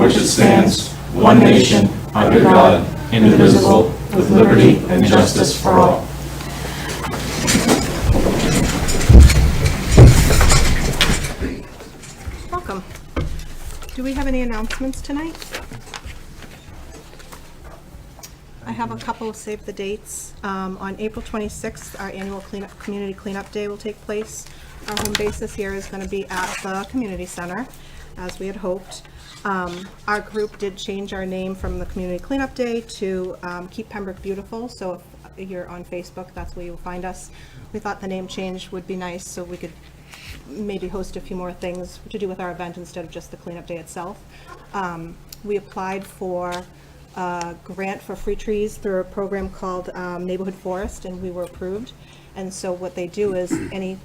which it stands, one nation, under God, indivisible, with liberty and justice for all. Welcome. Do we have any announcements tonight? I have a couple of save the dates. On April 26th, our annual community cleanup day will take place. Our home base this year is going to be at the community center, as we had hoped. Our group did change our name from the community cleanup day to Keep Pembroke Beautiful. So if you're on Facebook, that's where you'll find us. We thought the name change would be nice, so we could maybe host a few more things to do with our event instead of just the cleanup day itself. We applied for a grant for free trees through a program called Neighborhood Forest, and we were approved. And so what they do is any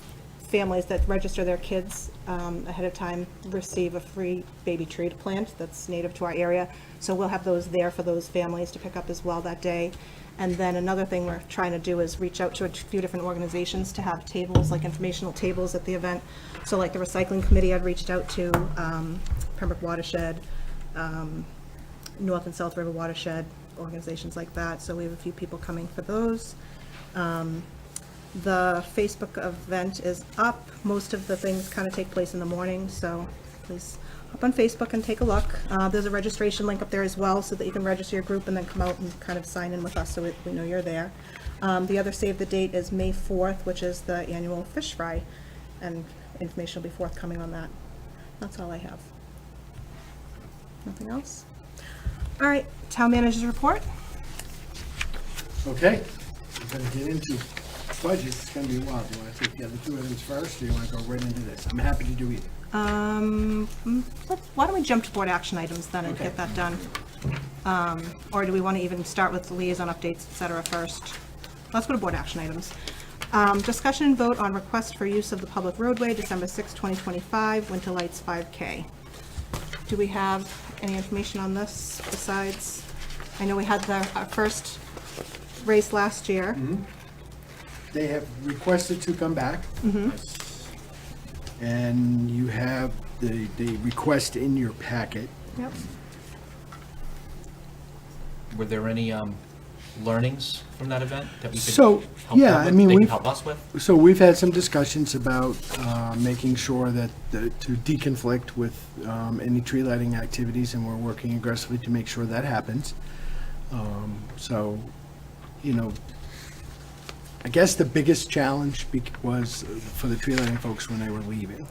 families that register their kids ahead of time receive a free baby tree to plant that's native to our area. So we'll have those there for those families to pick up as well that day. And then another thing we're trying to do is reach out to a few different organizations to have tables, like informational tables at the event. So like the recycling committee, I'd reached out to Pembroke Watershed, North and South River Watershed, organizations like that. So we have a few people coming for those. The Facebook event is up. Most of the things kind of take place in the morning, so please hop on Facebook and take a look. There's a registration link up there as well, so that you can register your group and then come out and kind of sign in with us so we know you're there. The other save the date is May 4th, which is the annual fish fry, and information will be forthcoming on that. That's all I have. Nothing else? All right, town manager's report. Okay, we're gonna get into budgets. It's gonna be wild. Do you wanna take the other two items first, or do you wanna go right into this? I'm happy to do either. Why don't we jump to board action items then and Okay. get that done? Or do we want to even start with the liaison updates, et cetera, first? Let's go to board action items. Discussion and vote on request for use of the public roadway, December 6, 2025, Winter Lights 5K. Do we have any information on this besides, I know we had our first race last year. They have requested to come back. And you have the request in your packet. Yep. Were there any learnings from that event that we could So, help yeah, them I with, mean, they can we've- help us with? So we've had some discussions about making sure that to deconflict with any tree lighting activities, and we're working aggressively to make sure that happens. So, you know, I guess the biggest challenge was for the tree lighting folks when they were leaving.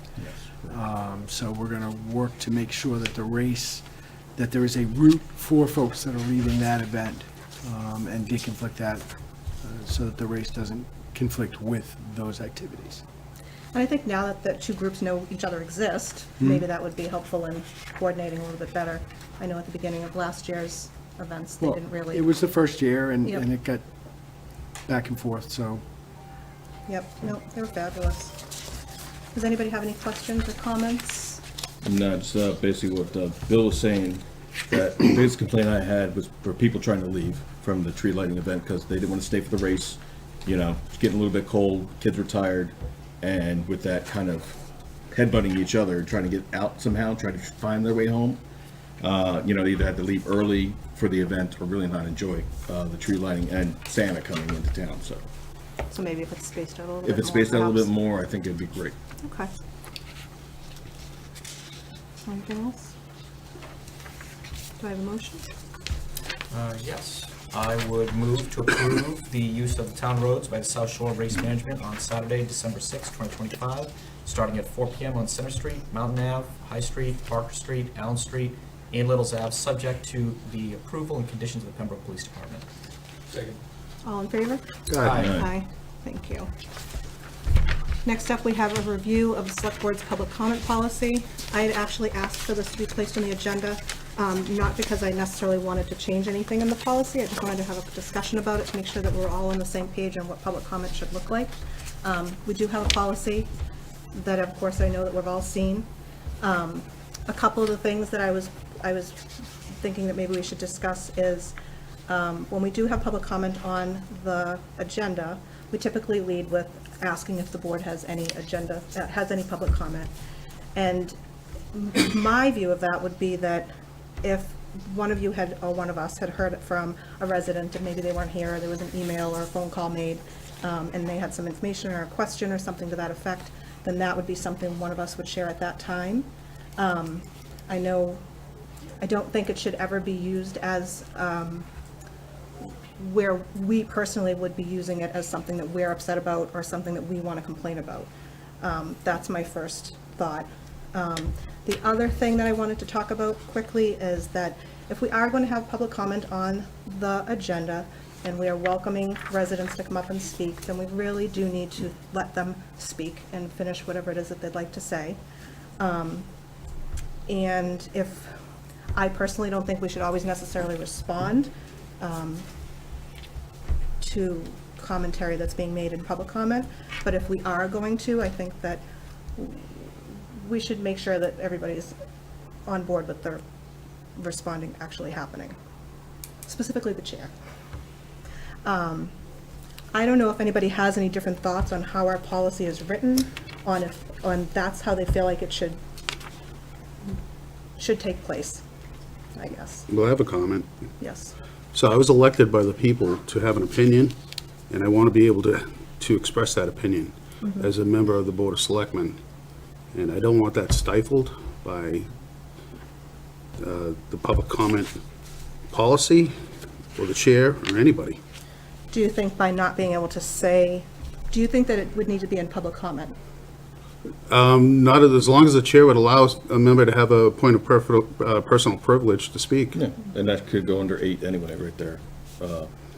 So we're going to work to make sure that the race, that there is a route for folks that are leaving that event, and deconflict that so that the race doesn't conflict with those activities. And I think now that the two groups know each other exist, maybe that would be helpful in coordinating a little bit better. I know at the beginning of last year's events, they Well, didn't really. it was the first year, and Yep. it got back and forth, so. Yep, no, they were fabulous. Does anybody have any questions or comments? And that's basically what Bill was saying, that the biggest complaint I had was for people trying to leave from the tree lighting event because they didn't want to stay for the race. You know, it's getting a little bit cold, kids were tired, and with that kind of headbutting each other, trying to get out somehow, trying to find their way home, you know, they either had to leave early for the event or really not enjoy the tree lighting and Santa coming into town, so. So maybe if it's spaced out a little bit more. If it's spaced out a little bit perhaps. more, I think it'd be great. Okay. Anything else? Do I have a motion? Yes. I would move to approve the use of the town roads by the South Shore Race Management on Saturday, December 6, 2025, starting at 4 p.m. on Center Street, Mountain Ave, High Street, Parker Street, Allen Street, and Little's Ave, subject to the approval and conditions of the Pembroke Police Department. Second. All in favor? Aye. Aye. Thank you. Next up, we have a review of the Select Board's public comment policy. I had actually asked for this to be placed on the agenda, not because I necessarily wanted to change anything in the policy. I just wanted to have a discussion about it to make sure that we're all on the same page on what public comment should look like. We do have a policy that, of course, I know that we've all seen. A couple of the things that I was thinking that maybe we should discuss is when we do have public comment on the agenda, we typically lead with asking if the board has any public comment. And my view of that would be that if one of you had, or one of us had heard it from a resident, and maybe they weren't here, or there was an email or a phone call made, and they had some information or a question or something to that effect, then that would be something one of us would share at that time. I don't think it should ever be used as, where we personally would be using it as something that we're upset about or something that we want to complain about. That's my first thought. The other thing that I wanted to talk about quickly is that if we are going to have public comment on the agenda and we are welcoming residents to come up and speak, then we really do need to let them speak and finish whatever it is that they'd like to say. And if, I personally don't think we should always necessarily respond to commentary that's being made in public comment, but if we are going to, I think that we should make sure that everybody's on board with the responding actually happening, specifically the chair. I don't know if anybody has any different thoughts on how our policy is written, on that's how they feel like it should take place, I guess. Well, I have a comment. Yes. So I was elected by the people to have an opinion, and I want to be able to express that opinion as a member of the Board of Selectmen. And I don't want that stifled by the public comment policy or the chair or anybody. Do you think by not being able to say, do you think that it would need to be in public comment? Not as long as the chair would allow a member to have a point of personal privilege to speak. Yeah, and that could go under 8 anyway, right there.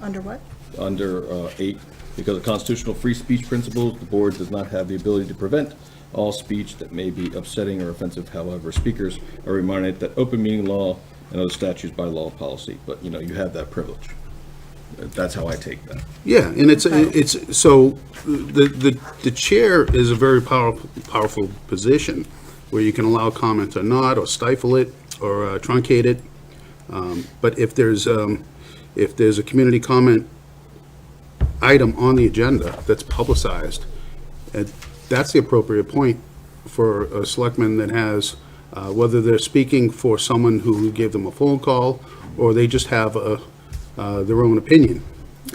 Under what? Under 8, because of constitutional free speech principles, the board does not have the ability to prevent all speech that may be upsetting or offensive. However, speakers are reminded that open meeting law and other statutes by law policy, but you have that privilege. That's how I take that. Yeah, and it's so the chair is a very powerful position where you can allow comment or not, or stifle it, or truncate it. But if there's a community comment item on the agenda that's publicized, that's the appropriate point for a selectman that has, whether they're speaking for someone who gave them a phone call or they just have their own opinion.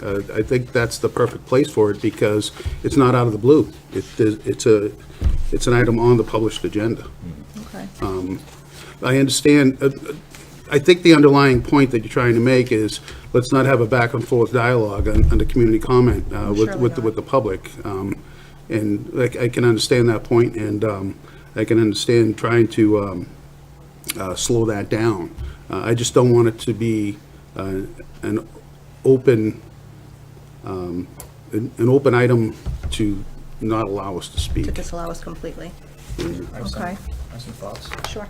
I think that's the perfect place for it because it's not out of the blue. It's an item on the published agenda. Okay. I understand. I think the underlying point that you're trying to make is let's not have a back and forth dialogue on the community comment with the public. And I can understand that point, and I can understand trying to slow that down. I just don't want it to be an open item to not allow us to speak. To disallow us completely. I have some- Okay. I have some thoughts. Sure.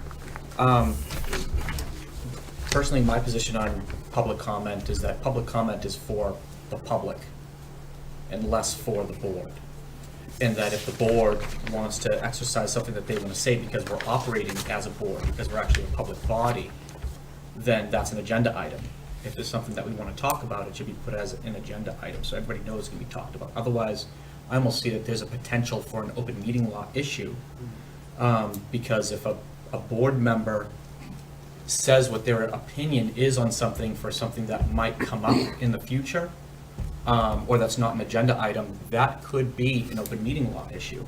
Personally, my position on public comment is that public comment is for the public and less for the board. And that if the board wants to exercise something that they want to say because we're operating as a board, because we're actually a public body, then that's an agenda item. If there's something that we want to talk about, it should be put as an agenda item so everybody knows it's going to be talked about. Otherwise, I almost see that there's a potential for an open meeting law issue. Because if a board member says what their opinion is on something for something that might come up in the future, or that's not an agenda item, that could be an open meeting law issue.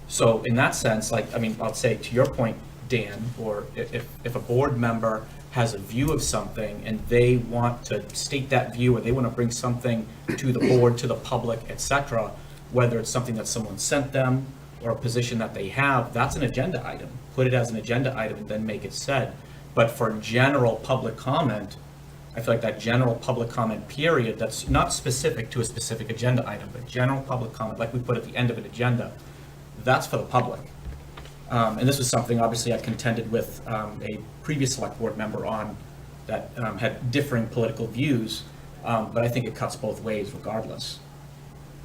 So in that sense, I'll say to your point, Dan, or if a board member has a view of something and they want to state that view, or they want to bring something to the board, to the public, etc., whether it's something that someone sent them or a position that they have, that's an agenda item. Put it as an agenda item and then make it said. But for general public comment, I feel like that general public comment period, that's not specific to a specific agenda item, but general public comment, like we put at the end of an agenda, that's for the public. And this was something, obviously, I contended with a previous select board member on that had differing political views, but I think it cuts both ways regardless.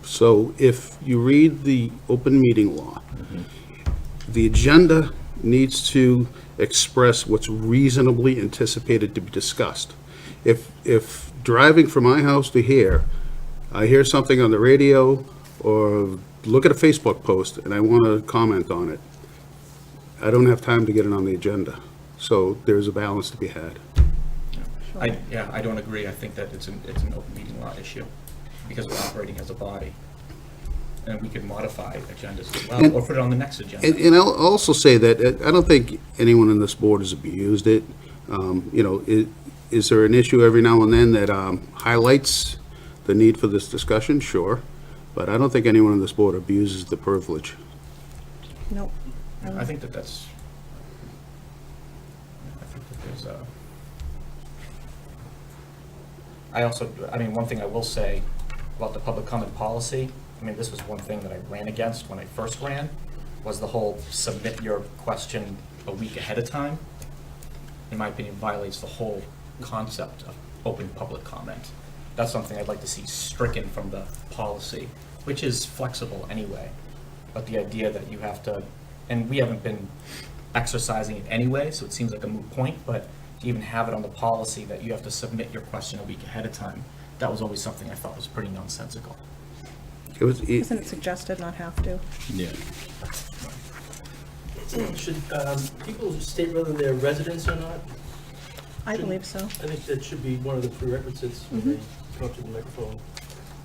So if you read the open meeting law, the agenda needs to express what's reasonably anticipated to be discussed. If driving from my house to here, I hear something on the radio or look at a Facebook post and I want to comment on it, I don't have time to get it on the agenda. So there's a balance to be had. I don't agree. I think that it's an open meeting law issue because we're operating as a body. And we could modify agendas as well, or put it on the next agenda. And I'll also say that I don't think anyone on this board has abused it. Is there an issue every now and then that highlights the need for this discussion? Sure. But I don't think anyone on this board abuses the privilege. Nope. I think that there's one thing I will say about the public comment policy, this was one thing that I ran against when I first ran, was the whole submit your question a week ahead of time. In my opinion, violates the whole concept of open public comment. That's something I'd like to see stricken from the policy, which is flexible anyway. But the idea that you have to, and we haven't been exercising it anyway, so it seems like a moot point, but to even have it on the policy that you have to submit your question a week ahead of time, that was always something I thought was pretty nonsensical. Isn't it suggested, not have to? Yeah. Should people state whether they're residents or not? I believe so. I think that should be one of the prerequisites when they come up to the microphone.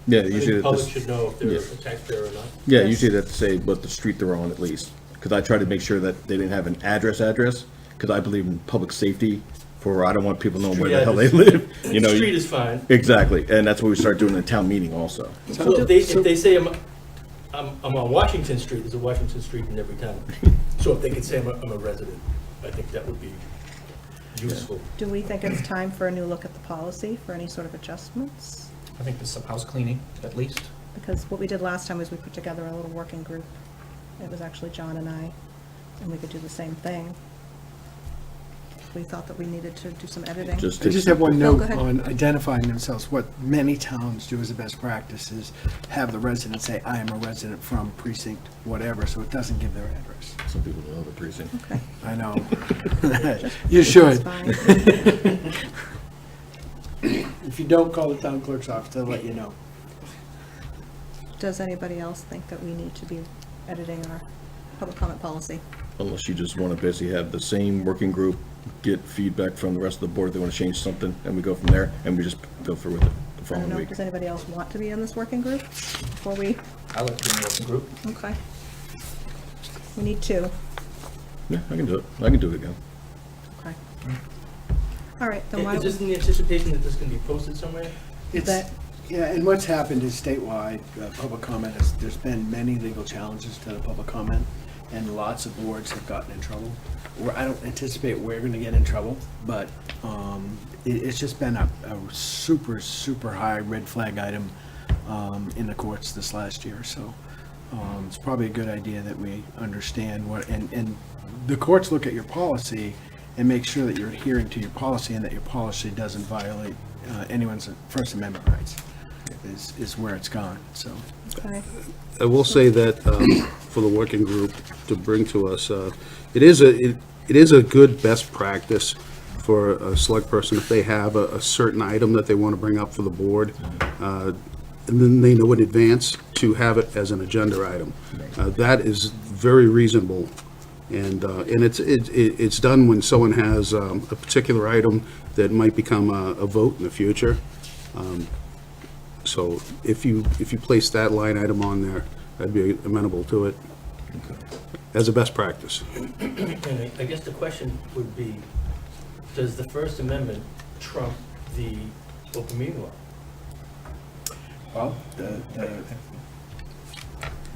Yeah, I think usually the public this, should know if they're yeah. a taxpayer or not. yeah, Yes. usually they have to say what the street they're on at least. Because I try to make sure that they didn't have an address, because I believe in public safety I don't want people knowing where the hell they live. Street is fine. Exactly, and that's what we start doing in town meeting also. So if they say I'm on Washington Street, there's a Washington Street in every town. So if they could say I'm a resident, I think that would be useful. Do we think it's time for a new look at the policy for any sort of adjustments? I think there's some house cleaning, at least. Because what we did last time was we put together a little working group. It was actually John and I, and we could do the same thing. We thought that we needed to do some editing. I just have one No, go note ahead. on identifying themselves. What many towns do as a best practice is have the resident say, I am a resident from precinct whatever, so it doesn't give their address. Some people don't know the precinct. Okay. I know. You should. That's fine. If you don't call the town clerk's office, they'll let you know. Does anybody else think that we need to be editing our public comment policy? Unless you just want to basically have the same working group, get feedback from the rest of the board if they want to change something, and we go from there, and we just go through with it the I don't following know, week. does anybody else want to be in this working group before we, I like to be in a working group. okay. We need two, Yeah, I can do it. I can do it again. okay. All right, then why Is don't this in the anticipation that this can be posted somewhere? It's, yeah, and what's happened is statewide, public comment, there's been many legal challenges to the public comment, and lots of boards have gotten in trouble. I don't anticipate we're gonna get in trouble, but it's just been a super, super high red flag item in the courts this last year, so it's probably a good idea that we understand what, and the courts look at your policy and make sure that you're adhering to your policy and that your policy doesn't violate anyone's First Amendment rights, is where it's gone, so. okay. I will say that for the working group to bring to us, it is a good best practice for a select person if they have a certain item that they want to bring up for the board, and then they know in advance to have it as an agenda item. That is very reasonable, and it's done when someone has a particular item that might become a vote in the future. So if you place that line item on there, I'd be amenable to it as a best practice. And I guess the question would be, does the First Amendment trump the open meeting law? Well,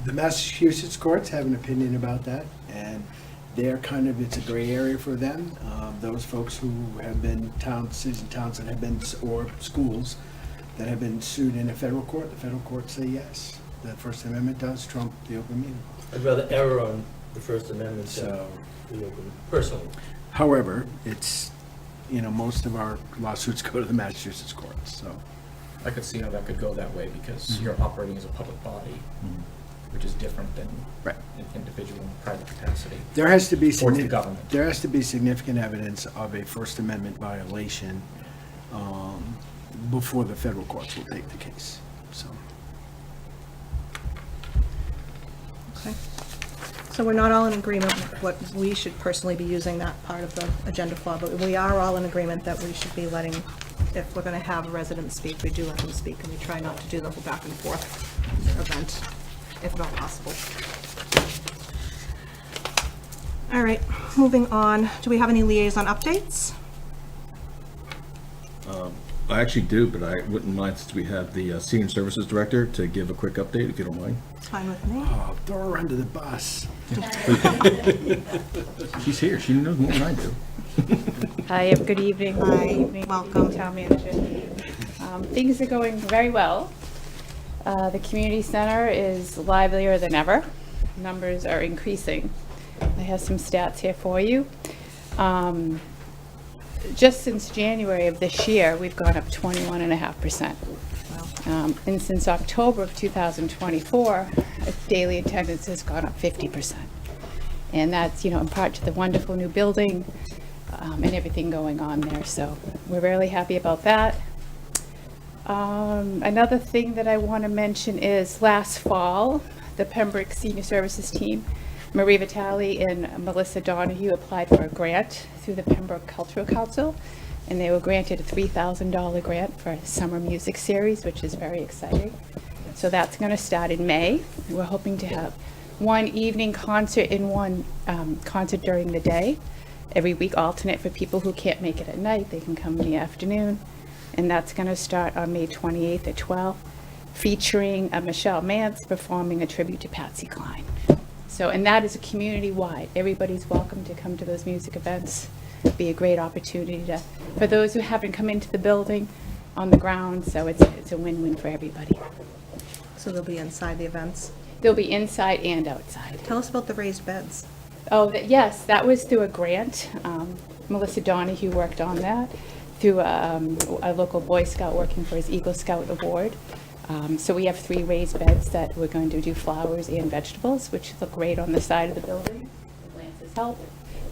the Massachusetts courts have an opinion about that, and they're it's a gray area for them. Those folks who have been cities and towns that have been, or schools that have been sued in a federal court, the federal courts say yes, the First Amendment does trump the open meeting law. I'd rather err on the First Amendment than So, the open, personally. however, it's, most of our lawsuits go to the Massachusetts courts, so. I could see how that could go that way because you're operating as a public body, which is different than Right. an individual in private capacity. There has to be Towards the government. There has to be significant evidence of a First Amendment violation before the federal courts will take the case, so. Okay. So we're not all in agreement with what we should personally be using that part of the agenda for, but we are all in agreement that we should be letting, if we're gonna have residents speak, we do let them speak, and we try not to do the whole back and forth event, if at all possible. All right, moving on. Do we have any liaison updates? I actually do, but I wouldn't mind since we have the Senior Services Director to give a quick update, if you don't mind. It's fine with me. Oh, throw her under the bus. She's here, she knows more than I do. Hi, good evening. Hi, Good evening, welcome. Town Manager. Things are going very well. The community center is livelier than ever. Numbers are increasing. I have some stats here for you. Just since January of this year, we've gone up 21.5%. And since October of 2024, daily attendance has gone up 50%. And that's, in part to the wonderful new building and everything going on there. So we're really happy about that. Another thing that I want to mention is last fall, the Pembroke Senior Services team, Marie Vitale and Melissa Donahue applied for a grant through the Pembroke Cultural Council, and they were granted a $3,000 grant for a summer music series, which is very exciting. So that's going to start in May. We're hoping to have one evening concert and one concert during the day. Every week alternate for people who can't make it at night. They can come in the afternoon. And that's going to start on May 28th at 12, featuring Michelle Mance performing a tribute to Patsy Cline. So, and that is a community-wide. Everybody's welcome to come to those music events. It'd be a great opportunity for those who haven't come into the building on the ground. So it's a win-win for everybody. So they'll be inside the events. They'll be inside and outside. Tell us about the raised beds. Oh, yes, that was through a grant. Melissa Donahue worked on that through a local Boy Scout working for his Eagle Scout Award. So we have 3 raised beds that we're going to do flowers and vegetables, which look great on the side of the building. Lance's help.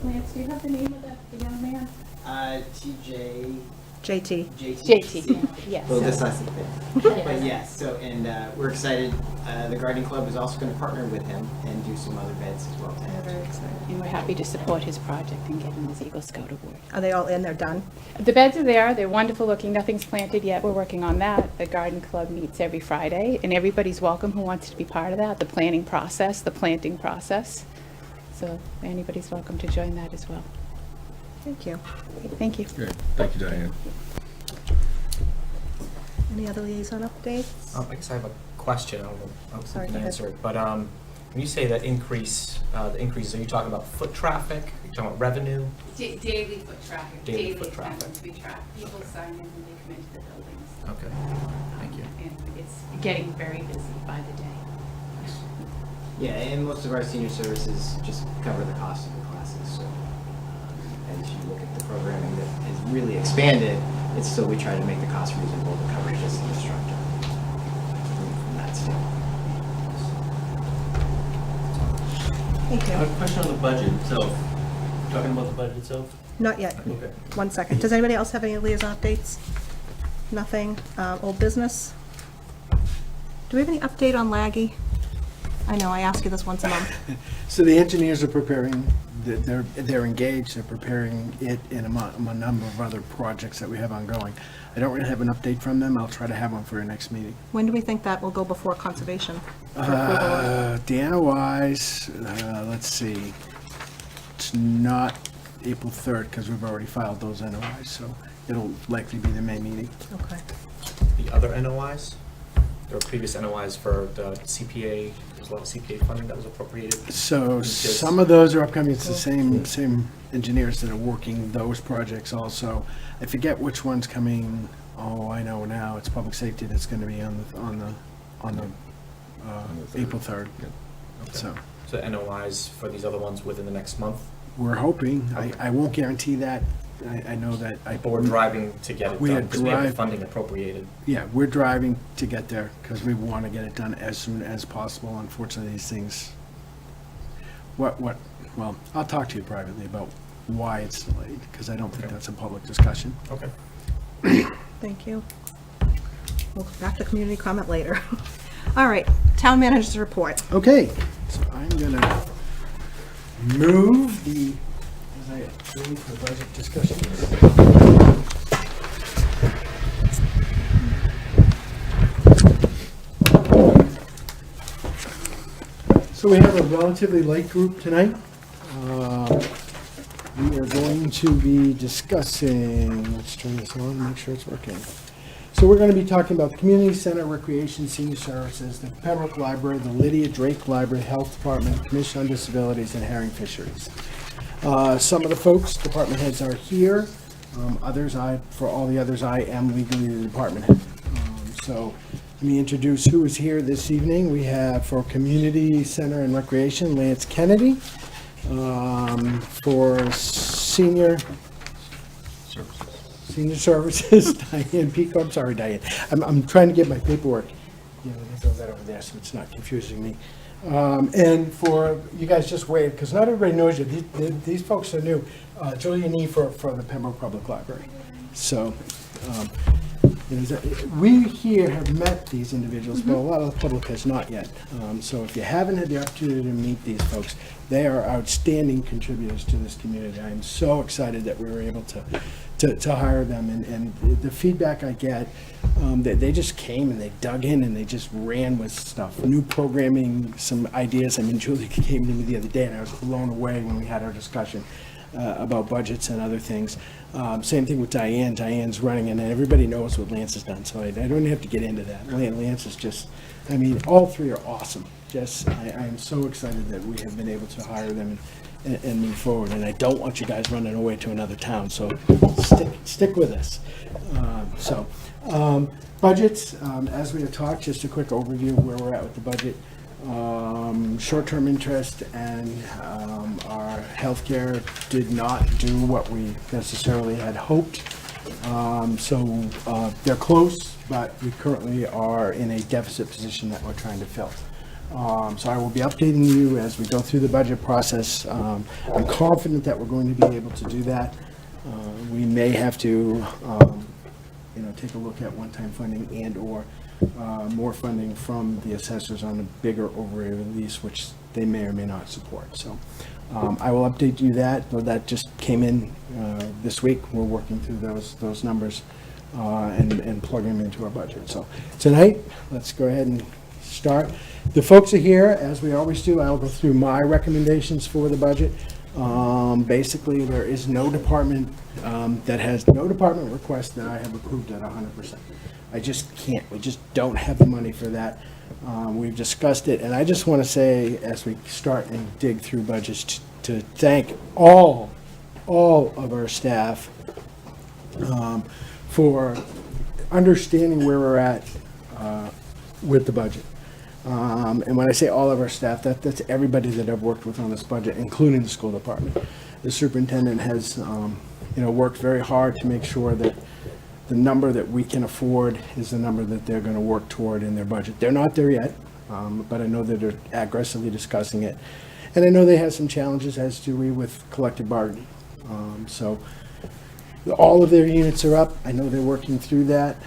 Lance, do you have the name of the young man? TJ. JT. JT, yes. Well, dyslexic thing. But yes, so, and we're excited. The gardening club is also going to partner with him and do some other beds as well. Very excited. And we're happy to support his project and get him his Eagle Scout Award. Are they all in? They're done? The beds are there. They're wonderful looking. Nothing's planted yet. We're working on that. The garden club meets every Friday, and everybody's welcome who wants to be part of that, the planning process, the planting process. So anybody's welcome to join that as well. Thank you. Okay, thank you. Great, thank you, Diane. Any other liaison updates? I guess I have a question. I don't know if Sorry, you go can ahead. answer it. But when you say that increases, are you talking about foot traffic? Are you talking about revenue? Daily foot traffic. Daily foot traffic. attendance we track. People sign in when they come into the buildings. Okay, thank you. And it's getting very busy by the day. Yeah, and most of our senior services just cover the cost of the classes. So as you look at the programming that has really expanded, it's still, we try to make the cost reasonable to cover just the instructor from that standpoint. Thank I have you. a question on the budget itself. Talking about the budget itself? Not yet. Okay. 1 second. Does anybody else have any liaison updates? Nothing. Old business? Do we have any update on Laggy? I know, I ask you this once a month. So the engineers are preparing, they're engaged, they're preparing it in a number of other projects that we have ongoing. I don't really have an update from them. I'll try to have one for your next meeting. When do we think that will go before conservation? for approval? The NOIs, let's see, it's not April 3rd because we've already filed those NOIs, so it'll likely be the May meeting. Okay. The other NOIs? There were previous NOIs for the CPA, there's a lot of CPA funding that was appropriated. So Just- some of those are upcoming. It's the same engineers that are working those projects also. I forget which one's coming. Oh, I know now. It's public safety that's going to be on the April 3rd. So So NOIs for these other ones within the next month? we're hoping. I won't guarantee that. I know that But we're driving to get it We done are because we have the drive- funding appropriated. Yeah, we're driving to get there because we want to get it done as soon as possible. Unfortunately, these things, well, I'll talk to you privately about why it's delayed because I don't think Okay. that's a public discussion. Okay. Thank you. We'll go back to community comment later. All right, town manager's report. Okay, so I'm gonna move the, as I move for budget discussion. So we have a relatively light group tonight. We are going to be discussing, let's turn this on, make sure it's working. So we're going to be talking about the community center, recreation, senior services, the Pembroke Library, the Lydia Drake Library, Health Department, Commission on Disabilities, and Herring Fisheries. Some of the folks, department heads, are here. For all the others, I am legally the department head. So let me introduce who is here this evening. We have for Community Center and Recreation, Lance Kennedy. For Senior Services, Diane Pico. I'm sorry, Diane. I'm trying to get my paperwork. You know, let me throw that over there so it's not confusing me. And for, you guys just wait, because not everybody knows you. These folks are new. Julia Nee for the Pembroke Public Library. So, we here have met these individuals, but a lot of the public has not yet. So if you haven't had the opportunity to meet these folks, they are outstanding contributors to this community. I'm so excited that we were able to hire them, and the feedback I get, they just came and they dug in and they just ran with stuff, new programming, some ideas. I mean, Julie came to me the other day and I was blown away when we had our discussion about budgets and other things. Same thing with Diane. Diane's running, and everybody knows what Lance has done, so I don't have to get into that. Lance is just, I mean, all three are awesome. Just, I'm so excited that we have been able to hire them and move forward, and I don't want you guys running away to another town, so stick with us. Budgets, as we have talked, just a quick overview of where we're at with the budget. Short-term interest and our healthcare did not do what we necessarily had hoped. So they're close, but we currently are in a deficit position that we're trying to fill. So I will be updating you as we go through the budget process. I'm confident that we're going to be able to do that. We may have to, take a look at one-time funding and/or more funding from the assessors on a bigger overlay release, which they may or may not support. So I will update you that just came in this week. We're working through those numbers and plugging them into our budget. So tonight, let's go ahead and start. The folks are here, as we always do. I'll go through my recommendations for the budget. Basically, there is no department that has no department request that I have approved at 100%. I just can't. We just don't have the money for that. We've discussed it, and I just want to say, as we start and dig through budgets, to thank all of our staff for understanding where we're at with the budget. And when I say all of our staff, that's everybody that I've worked with on this budget, including the school department. The superintendent has, worked very hard to make sure that the number that we can afford is the number that they're going to work toward in their budget. They're not there yet, but I know that they're aggressively discussing it. And I know they have some challenges, as do we, with collective bargaining. So all of their units are up. I know they're working through that.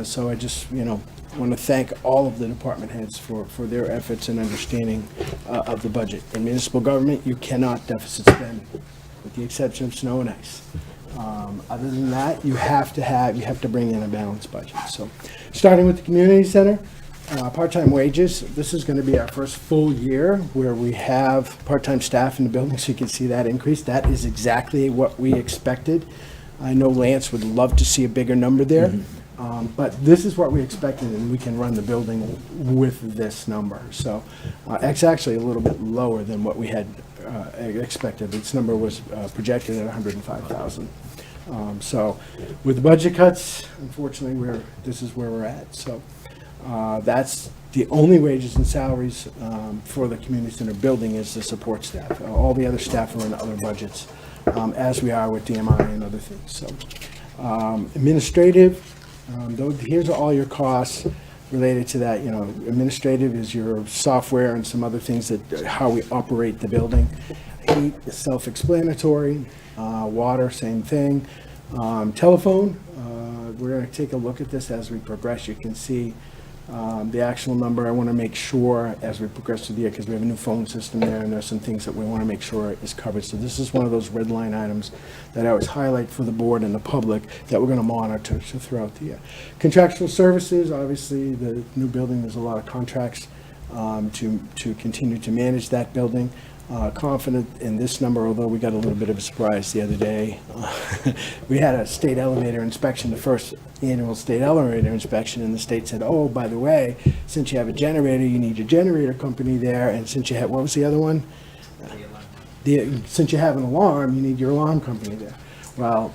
So I just, want to thank all of the department heads for their efforts and understanding of the budget. In municipal government, you cannot deficit spend, with the exception of snow and ice. Other than that, you have to bring in a balanced budget. So, starting with the community center, part-time wages. This is going to be our first full year where we have part-time staff in the building, so you can see that increase. That is exactly what we expected. I know Lance would love to see a bigger number there, but this is what we expected, and we can run the building with this number. So, it's actually a little bit lower than what we had expected. This number was projected at 105,000. So with the budget cuts, unfortunately, this is where we're at. So that's the only wages and salaries for the community center building is the support staff. All the other staff are in other budgets, as we are with DMI and other things. So administrative, here's all your costs related to that. Administrative is your software and some other things that how we operate the building. Heat is self-explanatory. Water, same thing. Telephone, we're going to take a look at this as we progress. You can see The actual number, I want to make sure as we progress through the year, because we have a new phone system there, and there's some things that we want to make sure is covered. So this is one of those red line items that I always highlight for the board and the public that we're going to monitor throughout the year. Contractual services, obviously, the new building, there's a lot of contracts to continue to manage that building. Confident in this number, although we got a little bit of a surprise the other day. We had a state elevator inspection, the first annual state elevator inspection, and the state said, oh, by the way, since you have a generator, you need your generator company there, and since you have, what was the other one? Since you have an alarm, you need your alarm company there. Well,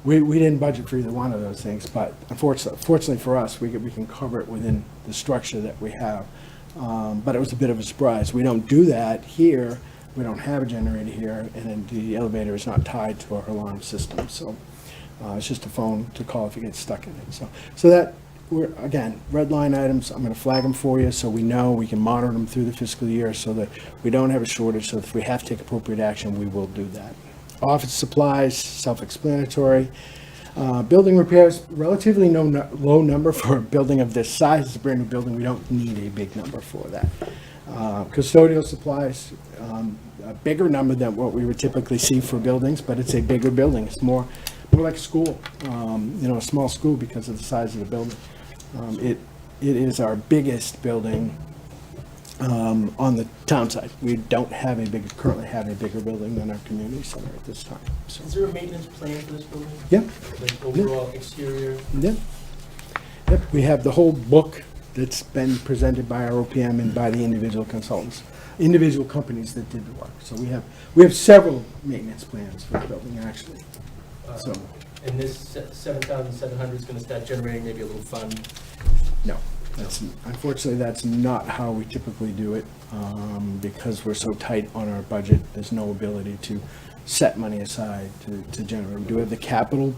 we didn't budget for either one of those things, but fortunately for us, we can cover it within the structure that we have. But it was a bit of a surprise. We don't do that here. We don't have a generator here, and then the elevator is not tied to our alarm system. So it's just a phone to call if you get stuck in it. So that, we're, again, red line items, I'm going to flag them for you so we know we can monitor them through the fiscal year so that we don't have a shortage. So if we have to take appropriate action, we will do that. Office supplies, self-explanatory. Building repairs, relatively low number for a building of this size. It's a brand new building. We don't need a big number for that. Custodial supplies, a bigger number than what we would typically see for buildings, but it's a bigger building. It's more like a school, a small school because of the size of the building. It is our biggest building on the town side. We don't currently have a bigger building than our community center at this time. So. Is there a maintenance plan for this building? Yeah. Like overall exterior? Yep. We have the whole book that's been presented by our OPM and by the individual consultants, individual companies that did the work. So we have several maintenance plans for the building, actually. So. And this 7,700 is going to start generating maybe a little fund? No. Unfortunately, that's not how we typically do it. Because we're so tight on our budget, there's no ability to set money aside to generate. We do have the capital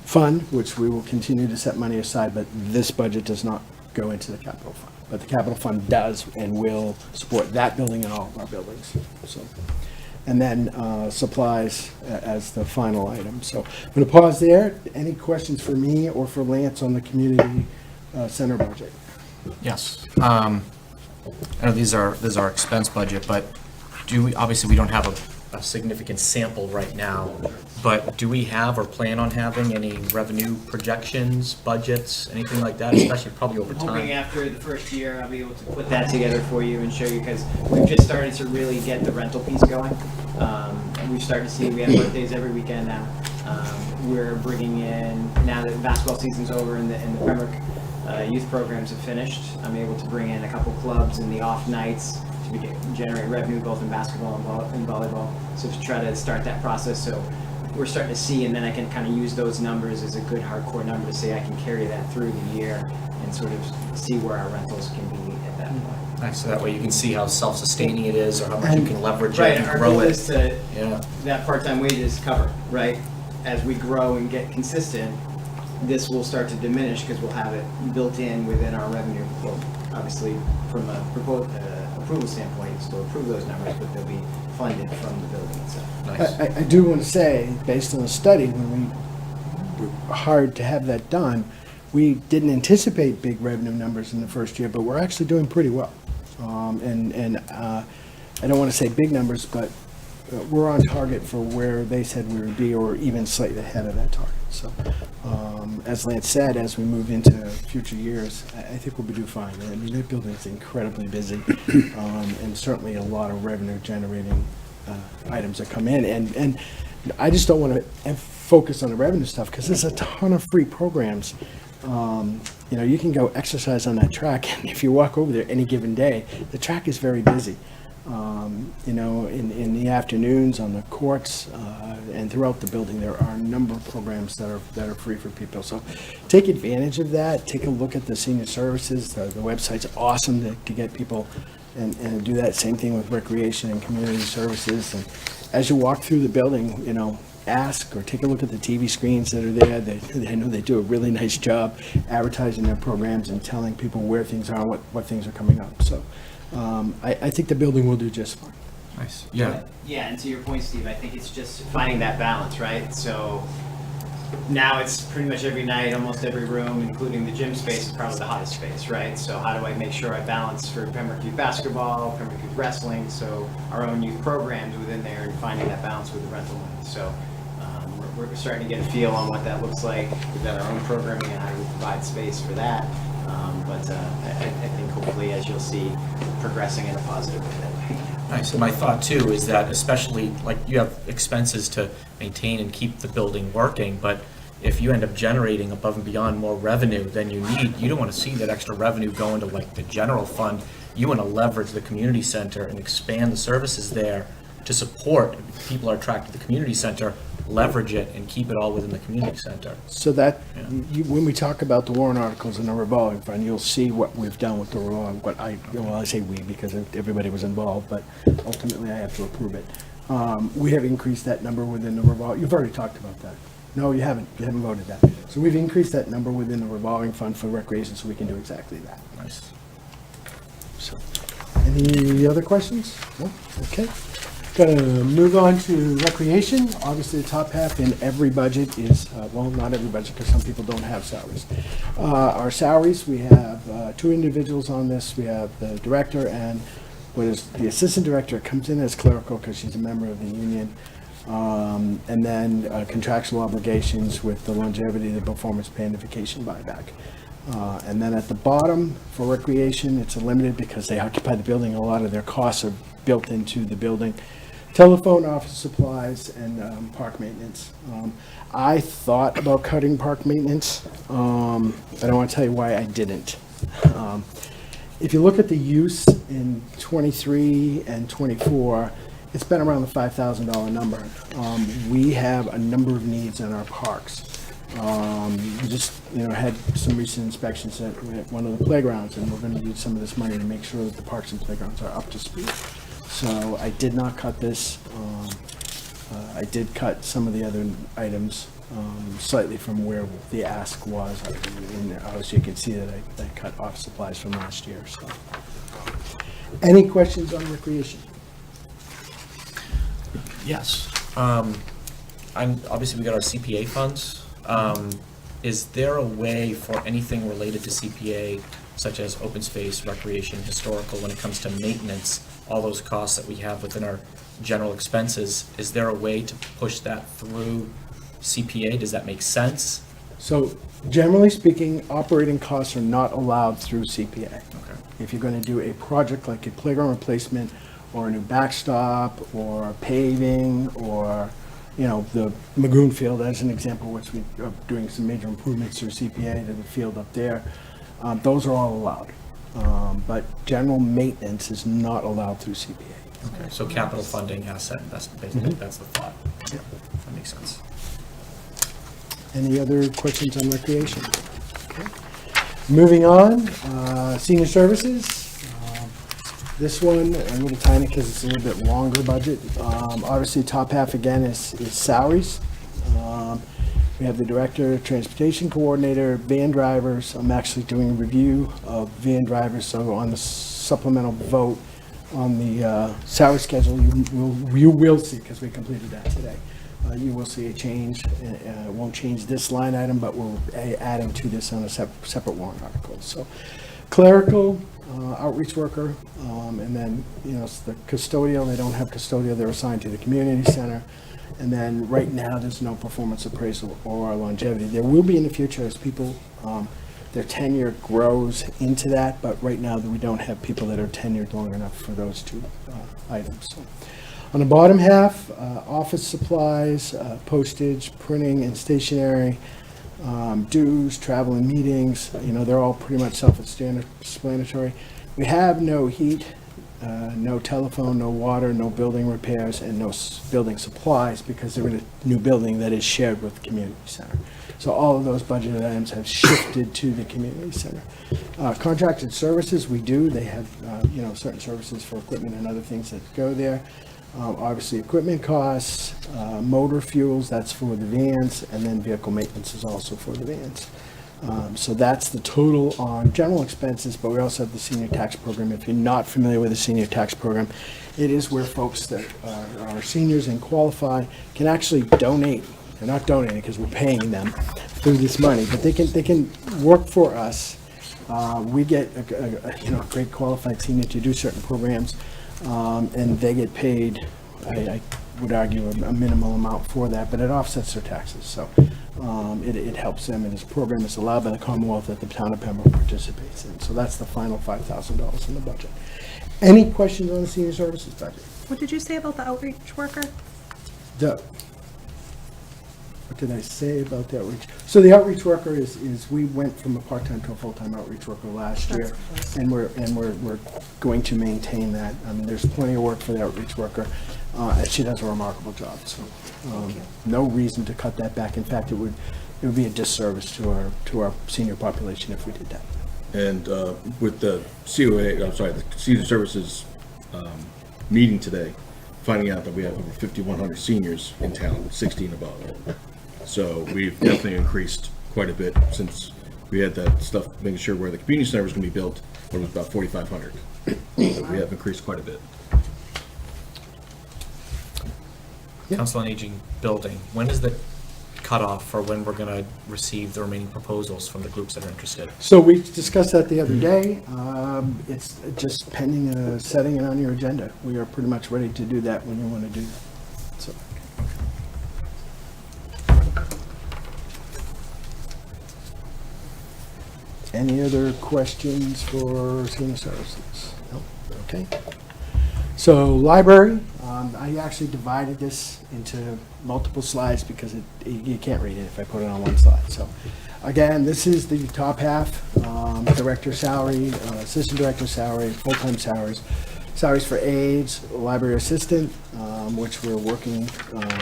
fund, which we will continue to set money aside, but this budget does not go into the capital fund. But the capital fund does and will support that building and all of our buildings. So. And then supplies as the final item. So I'm going to pause there. Any questions for me or for Lance on the community center budget? Yes. I know this is our expense budget, but obviously we don't have a significant sample right now, but do we have or plan on having any revenue projections, budgets, anything like that, especially probably over time? Hoping after the first year, I'll be able to put that together for you and show you, because we've just started to really get the rental piece going. We've started to see, we have birthdays every weekend now. We're bringing in, now that basketball season's over and the Pembroke youth programs have finished, I'm able to bring in a couple clubs in the off nights to generate revenue both in basketball and volleyball. So to try to start that process, so we're starting to see, and then I can kind of use those numbers as a good hardcore number to say I can carry that through the year and sort of see where our rentals can be at that point. Nice, so that way you can see how self-sustaining it is or how much you can leverage Right, it and our grow goal it. is to, that part-time wage is covered, right? As we grow and get consistent, this will start to diminish because we'll have it built in within our revenue. Well, obviously, from a approval standpoint, still approve those numbers, but they'll be funded from the building itself. Nice. I do want to say, based on the study, when we were hard to have that done, we didn't anticipate big revenue numbers in the first year, but we're actually doing pretty well. I don't want to say big numbers, but we're on target for where they said we would be, or even slightly ahead of that target. So, as Lance said, as we move into future years, I think we'll be doing fine. I mean, that building is incredibly busy, and certainly a lot of revenue generating items that come in. And I just don't want to focus on the revenue stuff because there's a ton of free programs. You can go exercise on that track, and if you walk over there any given day, the track is very busy. In the afternoons on the courts and throughout the building, there are a number of programs that are free for people. So take advantage of that. Take a look at the senior services. The website's awesome to get people and do that. Same thing with recreation and community services. And as you walk through the building, ask or take a look at the TV screens that are there. I know they do a really nice job advertising their programs and telling people where things are, what things are coming up. So. I think the building will do just fine. Nice. Yeah. Yeah, and to your point, Steve, I think it's just finding that balance, right? So now it's pretty much every night, almost every room, including the gym space, is probably the hottest space, right? So how do I make sure I balance for Pembroke Youth Basketball, Pembroke Youth Wrestling, so our own youth programs within there, and finding that balance with the rental money. So we're starting to get a feel on what that looks like. We've got our own programming and how do we provide space for that. But I think hopefully, as you'll see, progressing in a positive way that way. Nice. And my thought too is that especially, like, you have expenses to maintain and keep the building working, but if you end up generating above and beyond more revenue than you need, you don't want to see that extra revenue go into like the general fund. You want to leverage the community center and expand the services there to support. People are attracted to the community center, leverage it and keep it all within the community center. So that, Yeah. when we talk about the warrant articles in the revolving fund, you'll see what we've done with the revolving, I say we because everybody was involved, but ultimately I have to approve it. We have increased that number within the revolving, you've already talked about that. No, you haven't voted that. So we've increased that number within the revolving fund for recreation, so we can do exactly that. Nice. So, any other questions? No? Okay. Gonna move on to recreation. Obviously, the top half in every budget is, well, not every budget, because some people don't have salaries. Our salaries, we have two individuals on this. We have the director and what is the assistant director comes in as clerical because she's a member of the union. And then contractual obligations with the longevity, the performance pay, and the vacation buyback. And then at the bottom for recreation, it's limited because they occupy the building. A lot of their costs are built into the building. Telephone, office supplies, and park maintenance. I thought about cutting park maintenance, but I want to tell you why I didn't. If you look at the use in 23 and 24, it's been around the $5,000 number. We have a number of needs in our parks. We just, had some recent inspections at one of the playgrounds, and we're going to use some of this money to make sure that the parks and playgrounds are up to speed. So I did not cut this. I did cut some of the other items slightly from where the ask was. And obviously, you can see that I cut off supplies from last year. So, any questions on recreation? Yes. Obviously, we got our CPA funds. Is there a way for anything related to CPA, such as open space, recreation, historical, when it comes to maintenance, all those costs that we have within our general expenses, is there a way to push that through CPA? Does that make sense? So generally speaking, operating costs are not allowed through CPA. Okay. If you're going to do a project like a playground replacement or a new backstop or paving or, the Magoon Field as an example, which we are doing some major improvements through CPA to the field up there, those are all allowed. But general maintenance is not allowed through CPA. Okay, so capital funding has that, that's basically, that's the thought. Yep. That makes sense. Any other questions on recreation? Okay. Moving on, senior services. This one, a little tiny because it's a little bit longer budget. Obviously, top half again is salaries. We have the director, transportation coordinator, van drivers. I'm actually doing a review of van drivers, so on the supplemental vote on the salary schedule, you will see, because we completed that today, you will see a change. It won't change this line item, but we're adding to this on a separate warrant article. So clerical, outreach worker, and then, it's the custodial. They don't have custodial. They're assigned to the community center. And then right now, there's no performance appraisal or longevity. There will be in the future as people, their tenure grows into that, but right now we don't have people that are tenured long enough for those two items. So, on the bottom half, office supplies, postage, printing and stationery, dues, travel and meetings, they're all pretty much self-explanatory. We have no heat, no telephone, no water, no building repairs, and no building supplies because they're in a new building that is shared with the community center. So all of those budgeted items have shifted to the community center. Contracted services, we do. They have, certain services for equipment and other things that go there. Obviously, equipment costs, motor fuels, that's for the vans, and then vehicle maintenance is also for the vans. So that's the total on general expenses, but we also have the senior tax program. If you're not familiar with the senior tax program, it is where folks that are seniors and qualify can actually donate they're not donating because we're paying them through this money, but they can work for us. We get a great qualified senior to do certain programs, and they get paid, I would argue, a minimal amount for that, but it offsets their taxes. So it helps them, and this program is allowed by the Commonwealth that the town of Pembroke participates in. So that's the final $5,000 in the budget. Any questions on the senior services budget? What did you say about the outreach worker? What did I say about the outreach? So the outreach worker is we went from a part-time to a full-time outreach worker last year, and we're going to maintain that. I mean, there's plenty of work for the outreach worker, and she does a remarkable job. So no reason to cut that back. In fact, it would be a disservice to our senior population if we did that. And with the the Senior Services meeting today, finding out that we have over 5,100 seniors in town, 16 above. So we've definitely increased quite a bit since we had that stuff, making sure where the community center was going to be built, when it was about 4,500. So we have increased quite a bit. Yeah. Council on Aging building, when is the cutoff for when we're going to receive the remaining proposals from the groups that are interested? So we discussed that the other day. It's just pending setting it on your agenda. We are pretty much ready to do that when you want to do that. So. Any other questions for senior services? No? Okay. So library, I actually divided this into multiple slides because you can't read it if I put it on one slide. So again, this is the top half, director salary, assistant director salary, full-time salaries. Salaries for aides, library assistant, which we're working,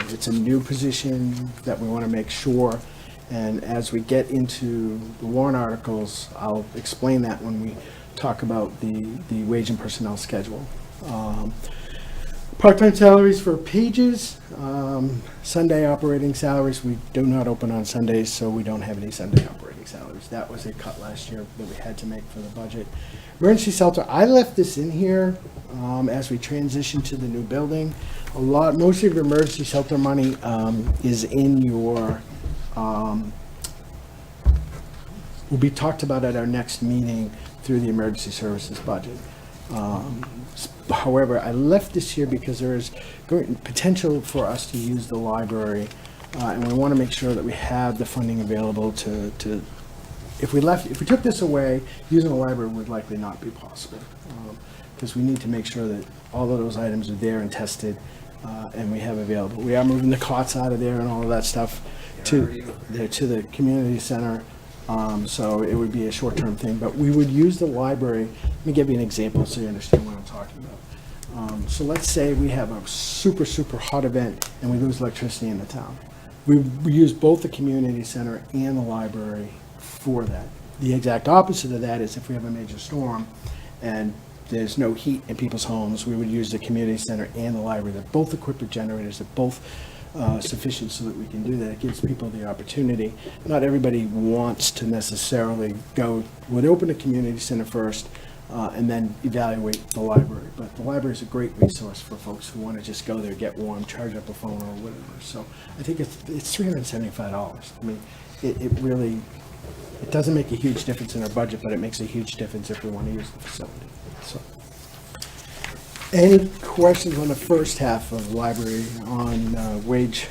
it's a new position that we want to make sure. And as we get into the warrant articles, I'll explain that when we talk about the wage and personnel schedule. Part-time salaries for pages, Sunday operating salaries, we do not open on Sundays, so we don't have any Sunday operating salaries. That was a cut last year that we had to make for the budget. Emergency shelter, I left this in here as we transition to the new building. Most of your emergency shelter money is in your, will be talked about at our next meeting through the emergency services budget. However, I left this here because there is potential for us to use the library, and we want to make sure that we have the funding available to if we took this away, using the library would likely not be possible, because we need to make sure that all of those items are there and tested, and we have available. We are moving the cots out of there and all of that stuff to the community center. So it would be a short-term thing, but we would use the library. Let me give you an example so you understand what I'm talking about. So let's say we have a super, super hot event and we lose electricity in the town. We use both the community center and the library for that. The exact opposite of that is if we have a major storm and there's no heat in people's homes, we would use the community center and the library. They're both equipped with generators. They're both sufficient so that we can do that. It gives people the opportunity. Not everybody wants to necessarily go, would open the community center first and then evaluate the library. But the library is a great resource for folks who want to just go there, get warm, charge up a phone or whatever. So I think it's $375. I mean, it really, it doesn't make a huge difference in our budget, but it makes a huge difference if we want to use the facility. So. Any questions on the first half of library on wage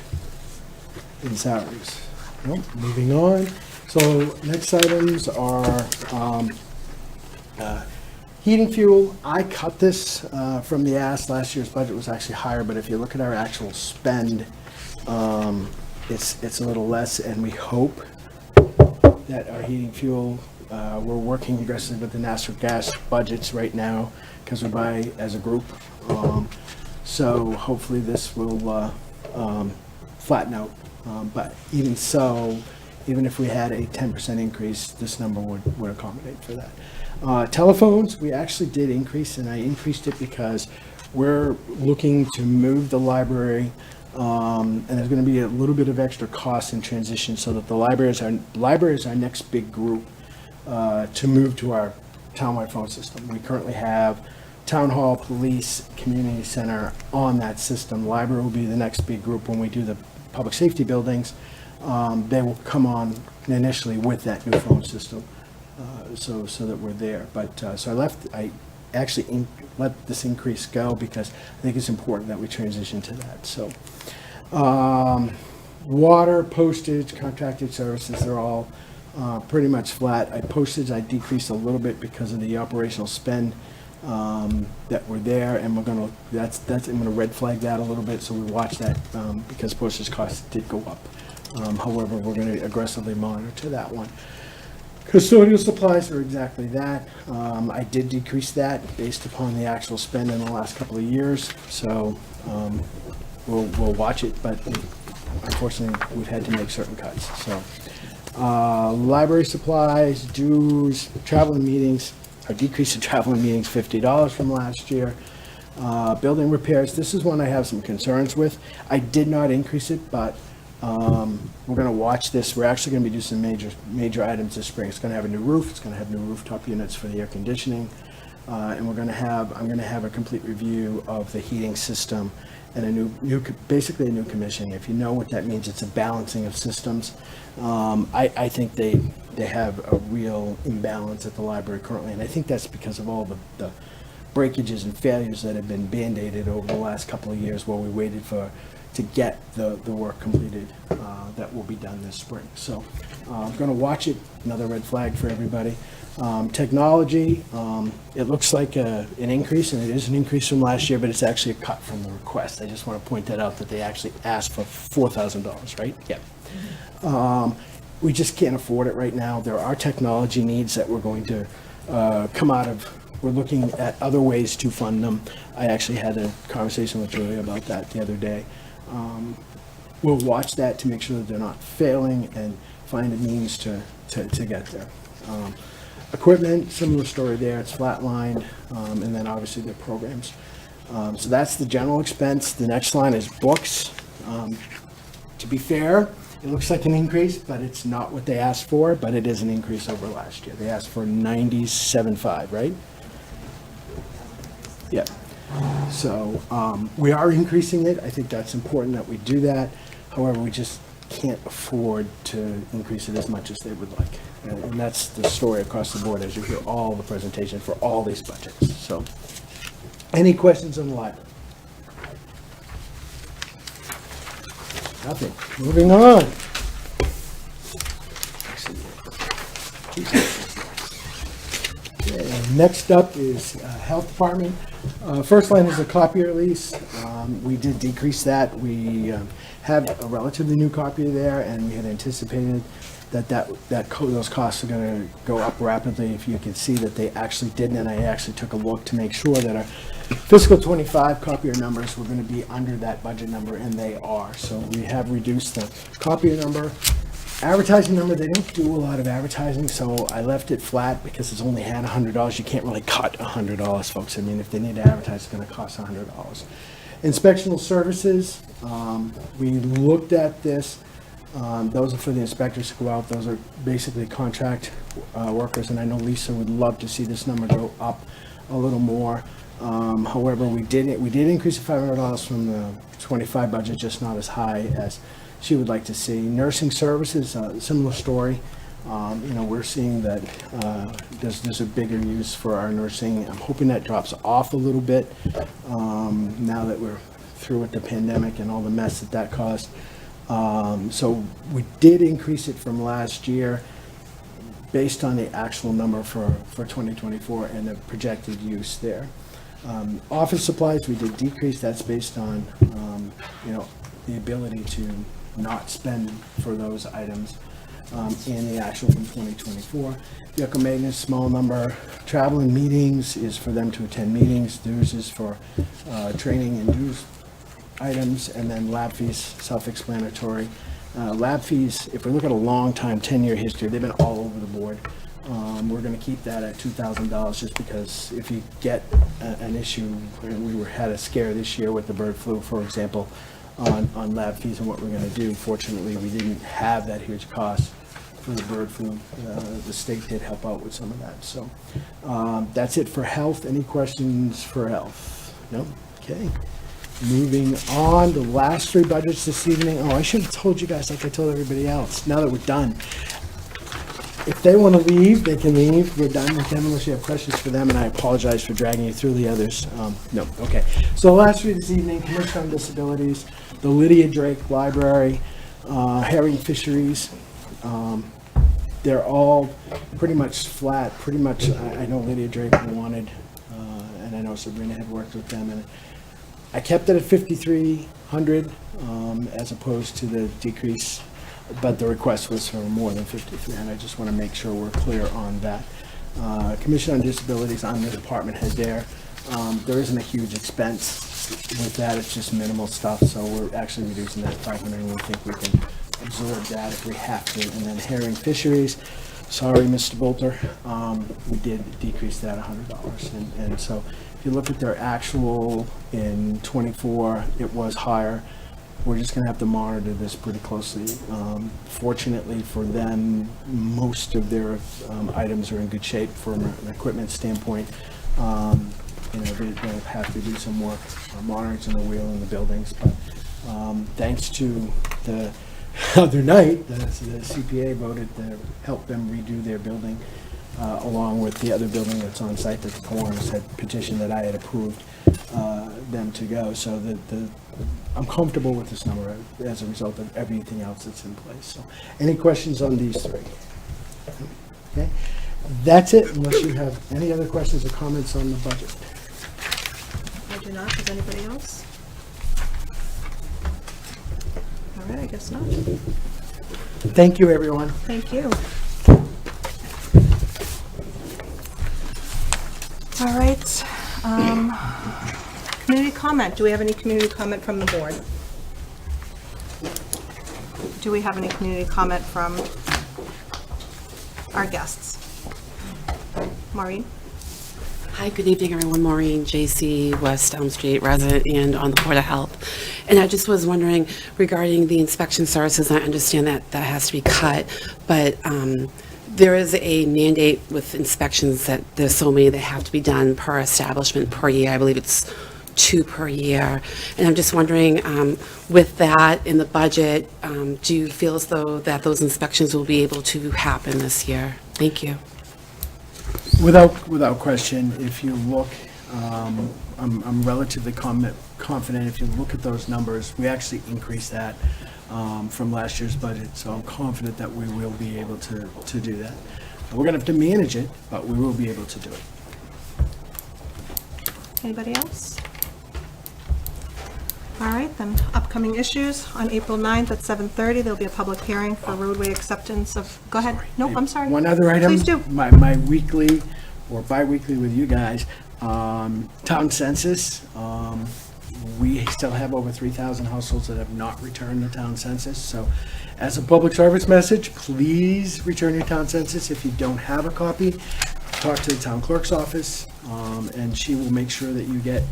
and salaries? Nope, moving on. So next items are heating fuel. I cut this from the ask. Last year's budget was actually higher, but if you look at our actual spend, it's a little less, and we hope that our heating fuel, we're working aggressively with the natural gas budgets right now because we buy as a group. So hopefully this will flatten out. But even so, even if we had a 10% increase, this number would accommodate for that. Telephones, we actually did increase, and I increased it because we're looking to move the library, and there's going to be a little bit of extra cost in transition so that the library is our next big group to move to our townwide phone system. We currently have town hall, police, community center on that system. Library will be the next big group when we do the public safety buildings, they will come on initially with that new phone system, so that we're there. But, so I actually let this increase go because I think it's important that we transition to that, so. Water, postage, contracted services, they're all pretty much flat. Postage, I decreased a little bit because of the operational spend that were there, and I'm gonna red flag that a little bit, so we watch that because postage costs did go up. However, we're gonna aggressively monitor that one. Custodial supplies are exactly that. I did decrease that based upon the actual spend in the last couple of years, so we'll watch it, but unfortunately, we've had to make certain cuts, so. Library supplies, dues, travel and meetings, a decrease in travel and meetings, $50 from last year. Building repairs, this is one I have some concerns with. I did not increase it, but we're gonna watch this. We're actually gonna be doing some major items this spring. It's gonna have a new roof, it's gonna have new rooftop units for the air conditioning, and I'm gonna have a complete review of the heating system and basically a new commissioning. If you know what that means, it's a balancing of systems. I think they have a real imbalance at the library currently, and I think that's because of all the breakages and failures that have been band-aided over the last couple of years while we waited to get the work completed that will be done this spring. So I'm going to watch it, another red flag for everybody. Technology, it looks like an increase, and it is an increase from last year, but it's actually a cut from the request. I just want to point that out, that they actually asked for $4,000, right? Yeah. We just can't afford it right now. There are technology needs that we're going to come out of. We're looking at other ways to fund them. I actually had a conversation with Julia about that the other day. We'll watch that to make sure that they're not failing and find a means to get there. Equipment, similar story there, it's flatlined, and then obviously the programs. So that's the general expense. The next line is books. To be fair, it looks like an increase, but it's not what they asked for, but it is an increase over last year. They asked for 97.5, right? Yeah. So we are increasing it. I think that's important that we do that. However, we just can't afford to increase it as much as they would like. And that's the story across the board as you hear all the presentation for all these budgets. So any questions on the library? Nothing. Moving on. Okay, next up is Health Department. First line is a copier lease. We did decrease that. We have a relatively new copier there, and we had anticipated that those costs are going to go up rapidly. If you can see that they actually didn't, and I actually took a look to make sure that our fiscal 25 copier numbers were going to be under that budget number, and they are. So we have reduced the copier number. Advertising number, they don't do a lot of advertising, so I left it flat because it's only had $100. You can't really cut $100, folks. I mean, if they need to advertise, it's going to cost $100. Inspectional services, we looked at this. Those are for the inspectors to go out. Those are basically contract workers, and I know Lisa would love to see this number go up a little more. However, we did increase it $500 from the 25 budget, just not as high as she would like to see. Nursing services, similar story. We're seeing that there's a bigger use for our nursing. I'm hoping that drops off a little bit now that we're through with the pandemic and all the mess that caused. So we did increase it from last year based on the actual number for 2024 and the projected use there. Office supplies, we did decrease. That's based on, the ability to not spend for those items in the actual from 2024. Vehicle maintenance, small number. Travel and meetings is for them to attend meetings. Dues is for training and dues items, and then lab fees, self-explanatory. Lab fees, if we look at a long time, 10-year history, they've been all over the board. We're going to keep that at $2,000 just because if you get an issue, we had a scare this year with the bird flu, for example, on lab fees and what we're going to do. Fortunately, we didn't have that huge cost for the bird flu. The state did help out with some of that. So that's it for health. Any questions for health? No? Okay. Moving on, the last three budgets this evening. Oh, I should have told you guys like I told everybody else, now that we're done. If they want to leave, they can leave. We're done with them unless you have questions for them, and I apologize for dragging you through the others. No, okay. So the last three this evening, Commission on Disabilities, the Lydia Drake Library, Herring Fisheries. They're all pretty much flat, pretty much, I know Lydia Drake wanted, and I know Sabrina had worked with them, and I kept it at 5,300 as opposed to the decrease, but the request was for more than 5,300. I just want to make sure we're clear on that. Commission on Disabilities, I'm the department head there. There isn't a huge expense with that, it's just minimal stuff, so we're actually reducing that 500, and we think we can absorb that if we have to. And then Herring Fisheries, sorry, Mr. Bolter, we did decrease that $100. And so if you look at their actual in '24, it was higher. We're just gonna have to monitor this pretty closely. Fortunately for them, most of their items are in good shape from an equipment standpoint. They'll have to do some work monitoring the wheel in the buildings, but thanks to the other night, the CPA voted to help them redo their building, along with the other building that's on site that the Kiwanis had petitioned that I had approved them to go. So I'm comfortable with this number as a result of everything else that's in place. So, any questions on these three? Okay, that's it. Unless you have any other questions or comments on the budget. I do not. Does anybody else? All right, I guess not. Thank you, everyone. Thank you. All right. Community comment. Do we have any community comment from the board? Do we have any community comment from our guests? Maureen? Hi, good evening, everyone. Maureen, JC, West Elm Street resident and on the Board of Health. And I just was wondering regarding the inspection services, I understand that that has to be cut, but there is a mandate with inspections that there's so many that have to be done per establishment per year. I believe it's 2 per year. And I'm just wondering, with that in the budget, do you feel as though that those inspections will be able to happen this year? Thank you. Without question, if you look, I'm relatively confident if you look at those numbers, we actually increased that from last year's budget, so I'm confident that we will be able to do that. We're gonna have to manage it, but we will be able to do it. Anybody else? All right, then, upcoming issues. On April 9th at 7:30, there'll be a public hearing for roadway acceptance of, go ahead. Nope, I'm sorry. One other item. Please do. My weekly or bi-weekly with you guys, town census. We still have over 3,000 households that have not returned the town census. So as a public service message, please return your town census. If you don't have a copy, talk to the town clerk's office, and she will make sure that you get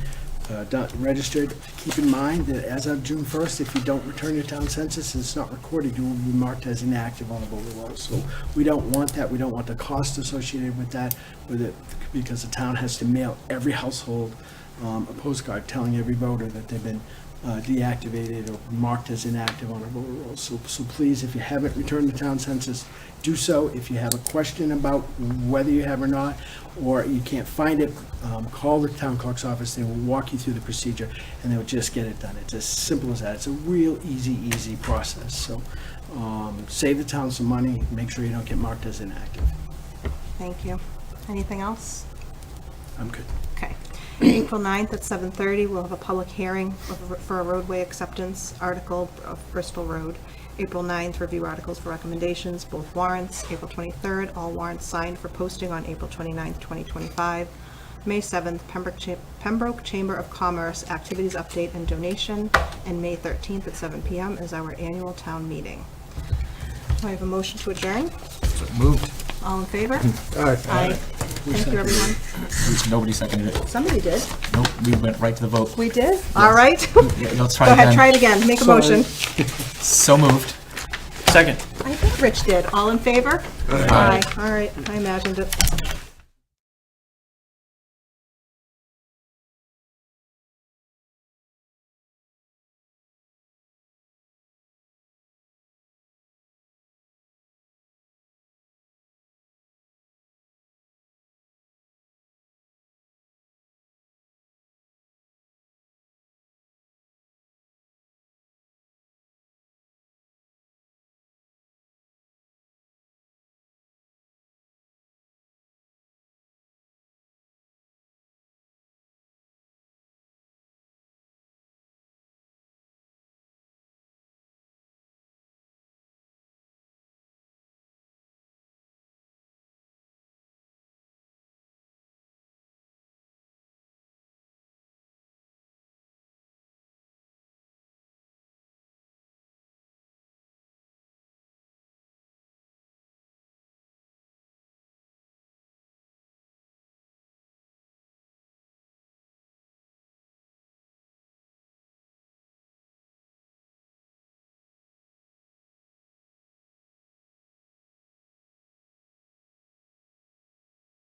registered. Keep in mind that as of June 1st, if you don't return your town census and it's not recorded, you will be marked as inactive on the voter rolls. So we don't want that. We don't want the cost associated with that, because the town has to mail every household a postcard telling every voter that they've been deactivated or marked as inactive on our voter rolls. So please, if you haven't returned the town census, do so. If you have a question about whether you have or not, or you can't find it, call the town clerk's office. They will walk you through the procedure, and they'll just get it done. It's as simple as that. It's a real easy process. So save the town some money. Make sure you don't get marked as inactive. Thank you. Anything else? I'm good. Okay. April 9th at 7:30, we'll have a public hearing for a roadway acceptance article of Bristol Road. April 9th, review articles for recommendations, both warrants. April 23rd, all warrants signed for posting on April 29th, 2025. May 7th, Pembroke Chamber of Commerce activities update and donation. And May 13th at 7 p.m. is our annual town meeting. Do I have a motion to adjourn? So moved. All in favor? Aye. Thank you, everyone. Nobody seconded it. Somebody did. Nope, we went right to the vote. We did? All right. Yeah, let's try Go it again. ahead, try it again. Make a motion. So moved. Second. I think Rich did. All in favor? Aye. All right, I imagined it.